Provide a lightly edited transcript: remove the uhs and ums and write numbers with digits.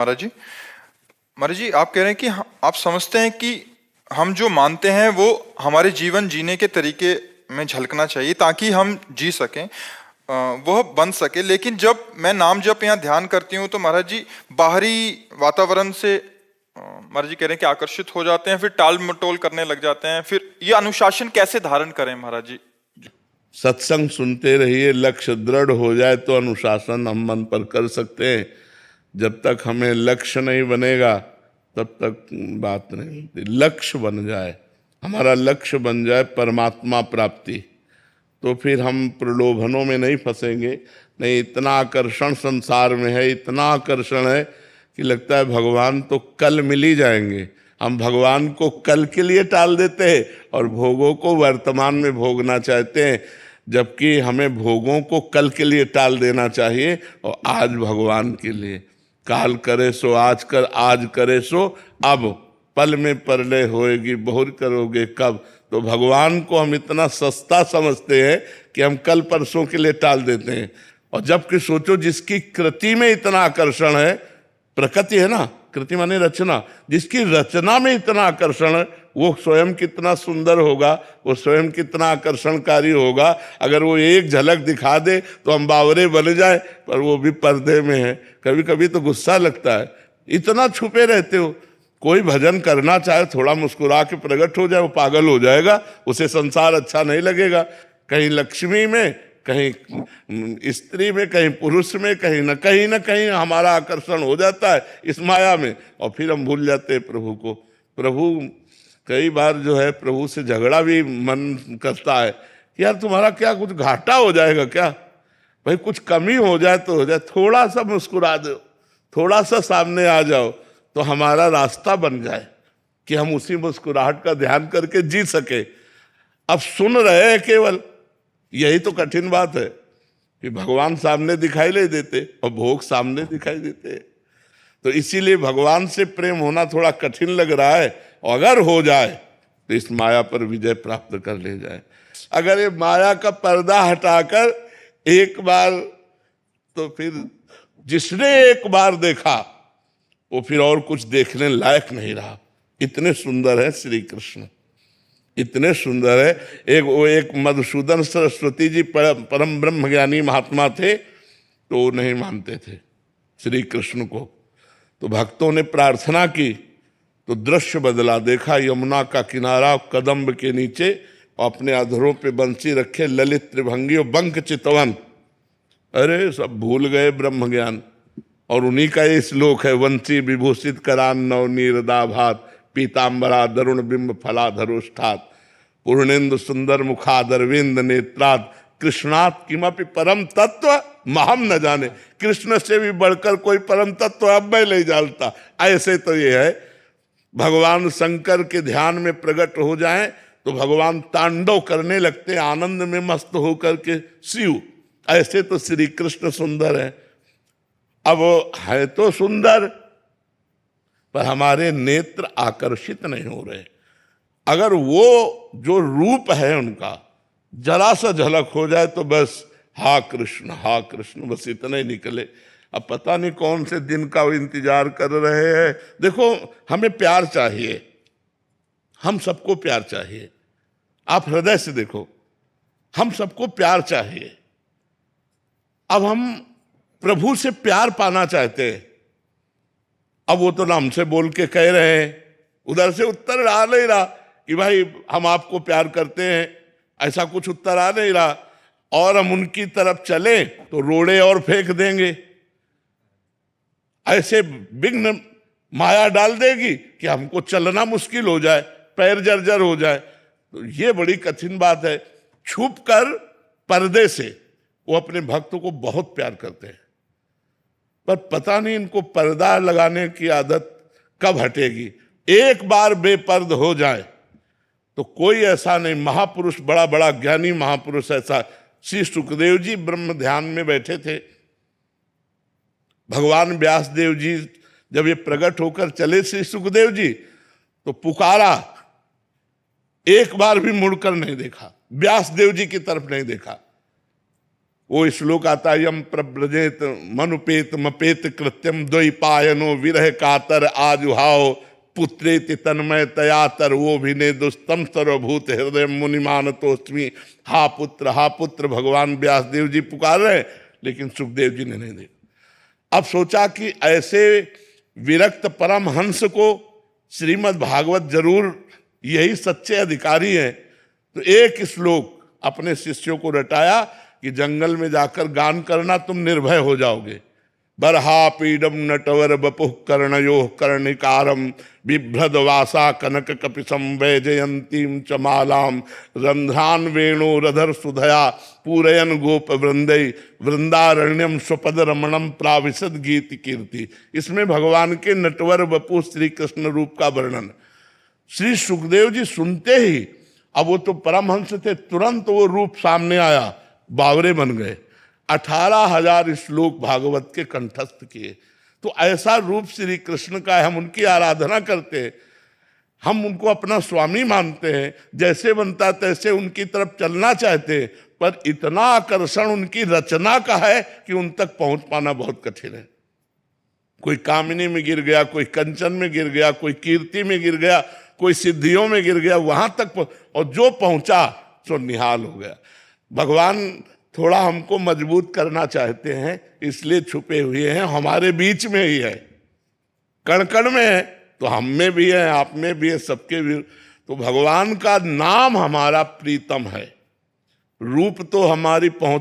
महाराज जी, महाराज जी, आप कह रहे हैं कि आप समझते हैं कि हम जो मानते हैं वो हमारे जीवन जीने के तरीके में झलकना चाहिए ताकि हम जी सकें, वह बन सके। लेकिन जब मैं नाम जप यहाँ ध्यान करती हूँ तो महाराज जी बाहरी वातावरण से महाराज जी कह रहे हैं कि आकर्षित हो जाते हैं, फिर टाल मटोल करने लग जाते हैं। फिर ये अनुशासन कैसे धारण करें महाराज जी? सत्संग सुनते रहिए, लक्ष्य दृढ़ हो जाए तो अनुशासन हम मन पर कर सकते हैं। जब तक हमें लक्ष्य नहीं बनेगा तब तक बात नहीं होती। लक्ष्य बन जाए, हमारा लक्ष्य बन जाए परमात्मा प्राप्ति, तो फिर हम प्रलोभनों में नहीं फंसेंगे। नहीं, इतना आकर्षण संसार में है, इतना आकर्षण है कि लगता है भगवान तो कल मिल ही जाएंगे। हम भगवान को कल के लिए टाल देते हैं और भोगों को वर्तमान में भोगना चाहते हैं, जबकि हमें भोगों को कल के लिए टाल देना चाहिए और आज भगवान के लिए। काल करे सो आज कर, आज करे सो अब, पल में परलय होएगी बहुर करोगे कब। तो भगवान को हम इतना सस्ता समझते हैं कि हम कल परसों के लिए टाल देते हैं। और जबकि सोचो, जिसकी कृति में इतना आकर्षण है, प्रकृति है ना, कृति माने रचना, जिसकी रचना में इतना आकर्षण है, वो स्वयं कितना सुंदर होगा, वो स्वयं कितना आकर्षणकारी होगा। अगर वो एक झलक दिखा दे तो हम बावरे बन जाए, पर वो भी पर्दे में है। कभी कभी तो गुस्सा लगता है, इतना छुपे रहते हो। कोई भजन करना चाहे, थोड़ा मुस्कुरा के प्रकट हो जाए, वो पागल हो जाएगा, उसे संसार अच्छा नहीं लगेगा। कहीं लक्ष्मी में, कहीं स्त्री में, कहीं पुरुष में, कहीं न कहीं हमारा आकर्षण हो जाता है इस माया में, और फिर हम भूल जाते हैं प्रभु को। प्रभु कई बार जो है, प्रभु से झगड़ा भी मन करता है कि यार तुम्हारा क्या कुछ घाटा हो जाएगा क्या, भाई कुछ कमी हो जाए तो हो जाए, थोड़ा सा मुस्कुरा दो, थोड़ा सा सामने आ जाओ तो हमारा रास्ता बन जाए कि हम उसी मुस्कुराहट का ध्यान करके जी सके। अब सुन रहे हैं केवल, यही तो कठिन बात है कि भगवान सामने दिखाई नहीं देते और भोग सामने दिखाई देते। तो इसीलिए भगवान से प्रेम होना थोड़ा कठिन लग रहा है, और अगर हो जाए तो इस माया पर विजय प्राप्त कर ले जाए। अगर ये माया का पर्दा हटाकर एक बार, तो फिर जिसने एक बार देखा वो फिर और कुछ देखने लायक नहीं रहा। इतने सुंदर है श्री कृष्ण, इतने सुंदर है। एक मधुसूदन सरस्वती जी परम ब्रह्म ज्ञानी महात्मा थे, तो वो नहीं मानते थे श्री कृष्ण को। तो भक्तों ने प्रार्थना की तो दृश्य बदला। देखा यमुना का किनारा, कदम्ब के नीचे, और अपने अधरों पे बंसी रखे ललित त्रिभंगी और बंक चितवन। अरे सब भूल गए ब्रह्म ज्ञान। और उन्हीं का ये श्लोक है, वंशी विभूषित करान नव नीरदाभात, पीताम्बरा दरुण बिंब फलाधरोष्ठात, पूर्णेन्दु सुंदर मुखादरविंद नेत्रात, कृष्णात किमपि परम तत्व महम न जाने। कृष्ण से भी बढ़कर कोई परम तत्व अब मैं नहीं जानता। ऐसे तो ये है, भगवान शंकर के ध्यान में प्रकट हो जाएं तो भगवान तांडव करने लगते, आनंद में मस्त होकर के शिव। ऐसे तो श्री कृष्ण सुंदर है। अब है तो सुंदर, पर हमारे नेत्र आकर्षित नहीं हो रहे। अगर वो जो रूप है उनका जरा सा झलक हो जाए तो बस हा कृष्ण, बस इतना ही निकले। अब पता नहीं कौन से दिन का वो इंतजार कर रहे हैं। देखो, हमें प्यार चाहिए, हम सबको प्यार चाहिए। आप हृदय से देखो, हम सबको प्यार चाहिए। अब हम प्रभु से प्यार पाना चाहते हैं। अब वो तो नाम से बोल के कह रहे हैं, उधर से उत्तर आ नहीं रहा कि भाई हम आपको प्यार करते हैं, ऐसा कुछ उत्तर आ नहीं रहा। और हम उनकी तरफ चले तो रोड़े और फेंक देंगे। ऐसे विघ्न माया डाल देगी कि हमको चलना मुश्किल हो जाए, पैर जर्जर हो जाए। तो ये बड़ी कठिन बात है। छुप कर पर्दे से वो अपने भक्तों को बहुत प्यार करते हैं, पर पता नहीं इनको पर्दा लगाने की आदत कब हटेगी। एक बार बेपर्द हो जाए तो कोई ऐसा नहीं। महापुरुष, बड़ा बड़ा ज्ञानी महापुरुष, ऐसा श्री सुखदेव जी ब्रह्म ध्यान में बैठे थे। भगवान व्यास देव जी जब ये प्रकट होकर चले श्री सुखदेव जी, तो पुकारा, एक बार भी मुड़कर नहीं देखा, व्यास देव जी की तरफ नहीं देखा। वो श्लोक आता है, यम प्रव्रजेत मनुपेत मपेत कृत्यम द्वैपायनो विरह कातर आजुहाओ पुत्रेति तन्मय तयातर वो भिने दुस्तम सर्वभूत हृदय मुनिमान तोस्मी। हा पुत्र भगवान व्यासदेव जी पुकार रहे, लेकिन सुखदेव जी ने नहीं देखा। अब सोचा कि ऐसे विरक्त परम हंस को श्रीमद् भागवत जरूर यही सच्चे अधिकारी हैं। तो एक श्लोक अपने शिष्यों को रटाया कि जंगल में जाकर गान करना, तुम निर्भय हो जाओगे। बरहा पीडम नटवर बपुः कर्णयोः कर्णिकारम बिभ्रद वासा कनक कपिसम वैजयंतीम च मालाम रंध्रान वेणु रधर सुधया पूरयन गोप वृंदय वृंदारण्यम स्वपद रमणम प्राविशद गीत कीर्ति। इसमें भगवान के नटवर बपु श्री कृष्ण रूप का वर्णन श्री सुखदेव जी सुनते ही, अब वो तो परमहंस थे, तुरंत वो रूप सामने आया, बावरे बन गए। 18,000 श्लोक भागवत के कंठस्थ किए। तो ऐसा रूप श्री कृष्ण का है, हम उनकी आराधना करते हैं, हम उनको अपना स्वामी मानते हैं, जैसे बनता तैसे उनकी तरफ चलना चाहते हैं, पर इतना आकर्षण उनकी रचना का है कि उन तक पहुंच पाना बहुत कठिन है। कोई कामिनी में गिर गया, कोई कंचन में गिर गया, कोई कीर्ति में गिर गया, कोई सिद्धियों में गिर गया, वहां तक और जो पहुंचा सो निहाल हो गया। भगवान थोड़ा हमको मजबूत करना चाहते हैं, इसलिए छुपे हुए हैं, हमारे बीच में ही है, कण कण में है, तो हम में भी है, आप में भी है, सबके भी। तो भगवान का नाम हमारा प्रीतम है, रूप तो हमारी पहुंच